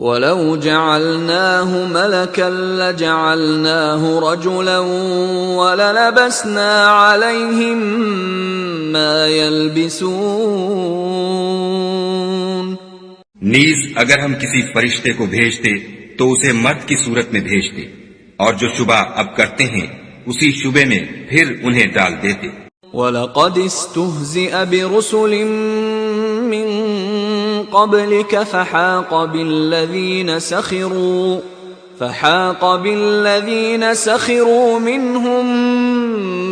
وَلَوْ جَعَلْنَاهُ مَلَكًا لَجَعَلْنَاهُ رَجُلًا وَلَلَبَسْنَا عَلَيْهِمْ مَا يَلْبِسُونَ۔ نیز اگر ہم کسی فرشتے کو بھیجتے تو اسے مرد کی صورت میں بھیجتے، اور جو شبہ اب کرتے ہیں اسی شبے میں پھر انہیں ڈال دیتے۔ وَلَقَدِ اسْتُهْزِئَ بِرُسُلٍ مِّن قَبْلِكَ فَحَاقَ بِالَّذِينَ سَخِرُوا مِنْهُمْ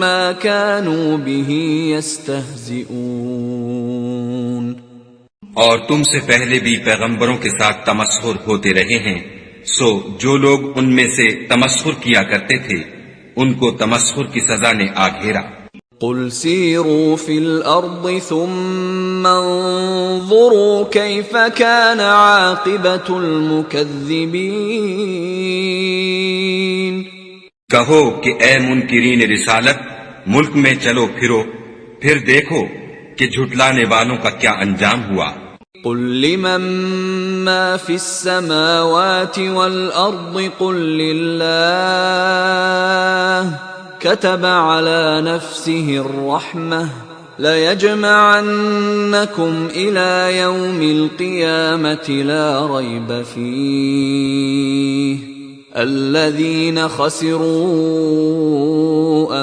مَا كَانُوا بِهِ يَسْتَهْزِئُونَ۔ اور تم سے پہلے بھی پیغمبروں کے ساتھ تمسخر ہوتے رہے ہیں، سو جو لوگ ان میں سے تمسخر کیا کرتے تھے ان کو تمسخر کی سزا نے آ گھیرا۔ قُلْ سِيرُوا فِي الْأَرْضِ ثُمَّ انظُرُوا كَيْفَ كَانَ عَاقِبَةُ الْمُكَذِّبِينَ۔ کہو کہ اے منکرین رسالت، ملک میں چلو پھرو، پھر دیکھو کہ جھٹلانے والوں کا کیا انجام ہوا۔ قُلْ لِمَن مَّا فِي السَّمَاوَاتِ وَالْأَرْضِ قُل لِّلَّهِ كَتَبَ عَلَى نَفْسِهِ الرَّحْمَةَ لَيَجْمَعَنَّكُمْ إِلَى يَوْمِ الْقِيَامَةِ لَا رَيْبَ فِيهِ الَّذِينَ خَسِرُوا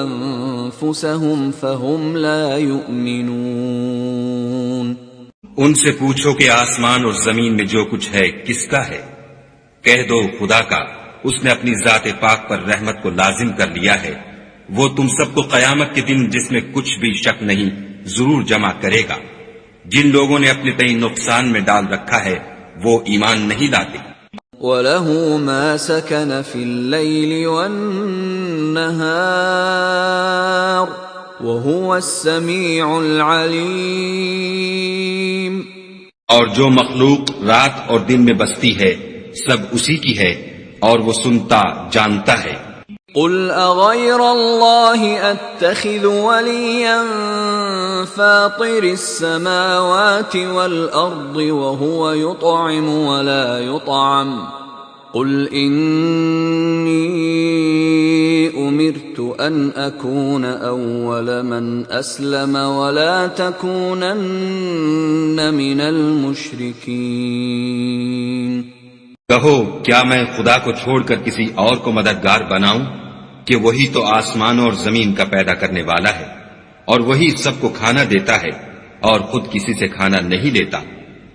أَنفُسَهُمْ فَهُمْ لَا يُؤْمِنُونَ۔ ان سے پوچھو کہ آسمان اور زمین میں جو کچھ ہے کس کا ہے؟ کہہ دو خدا کا، اس نے اپنی ذات پاک پر رحمت کو لازم کر لیا ہے، وہ تم سب کو قیامت کے دن جس میں کچھ بھی شک نہیں ضرور جمع کرے گا۔ جن لوگوں نے اپنے تئیں نقصان میں ڈال رکھا ہے وہ ایمان نہیں لاتے۔ وَلَهُ مَا سَكَنَ فِي اللَّيْلِ وَالنَّهَارِ وَهُوَ السَّمِيعُ الْعَلِيمُ۔ اور جو مخلوق رات اور دن میں بستی ہے سب اسی کی ہے اور وہ سنتا جانتا ہے۔ قُلْ أَغَيْرَ اللَّهِ أَتَّخِذُ وَلِيًّا فَاطِرِ السَّمَاوَاتِ وَالْأَرْضِ وَهُوَ يُطْعِمُ وَلَا يُطْعَمُ قُلْ إِنِّي أُمِرْتُ أَنْ أَكُونَ أَوَّلَ مَنْ أَسْلَمَ وَلَا تَكُونَنَّ مِنَ الْمُشْرِكِينَ۔ کہو کیا میں خدا کو چھوڑ کر کسی اور کو مددگار بناؤں کہ وہی تو آسمان اور زمین کا پیدا کرنے والا ہے، اور وہی سب کو کھانا دیتا ہے اور خود کسی سے کھانا نہیں لیتا۔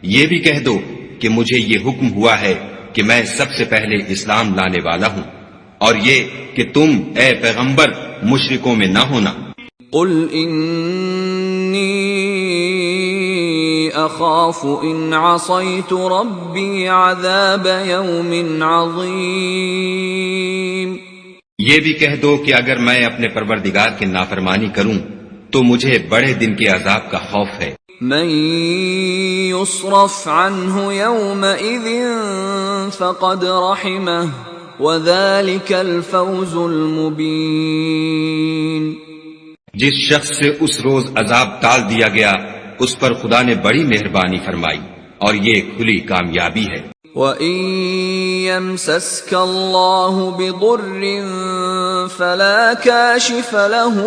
یہ بھی کہہ دو کہ مجھے یہ حکم ہوا ہے کہ میں سب سے پہلے اسلام لانے والا ہوں، اور یہ کہ تم اے پیغمبر مشرکوں میں نہ ہونا۔ قُلْ إِنِّي أَخَافُ إِنْ عَصَيْتُ رَبِّي عَذَابَ يَوْمٍ عَظِيمٍ۔ یہ بھی کہہ دو کہ اگر میں اپنے پروردگار کی نافرمانی کروں تو مجھے بڑے دن کے عذاب کا خوف ہے۔ مَن يُصْرَفْ عَنْهُ يَوْمَئِذٍ فَقَدْ رَحِمَهُ وَذَلِكَ الْفَوْزُ الْمُبِينُ۔ جس شخص سے اس روز عذاب ٹال دیا گیا اس پر خدا نے بڑی مہربانی فرمائی، اور یہ کھلی کامیابی ہے۔ وَإِن يَمْسَسْكَ اللَّهُ بِضُرٍّ فَلَا كَاشِفَ لَهُ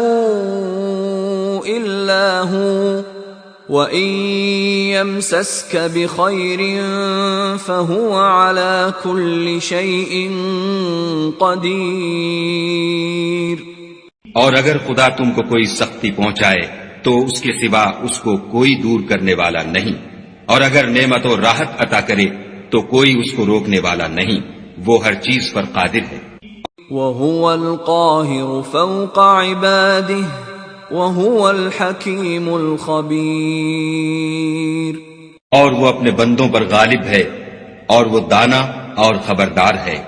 إِلَّا هُوَ وَإِن يَمْسَسْكَ بِخَيْرٍ فَهُوَ عَلَى كُلِّ شَيْءٍ قَدِيرٌ۔ اور اگر خدا تم کو کوئی سختی پہنچائے تو اس کے سوا اس کو کوئی دور کرنے والا نہیں، اور اگر نعمت و راحت عطا کرے تو کوئی اس کو روکنے والا نہیں، وہ ہر چیز پر قادر ہے۔ وَهُوَ الْقَاهِرُ فَوْقَ عِبَادِهِ وَهُوَ الْحَكِيمُ الْخَبِيرُ۔ اور وہ اپنے بندوں پر غالب ہے اور وہ دانا اور خبردار ہے۔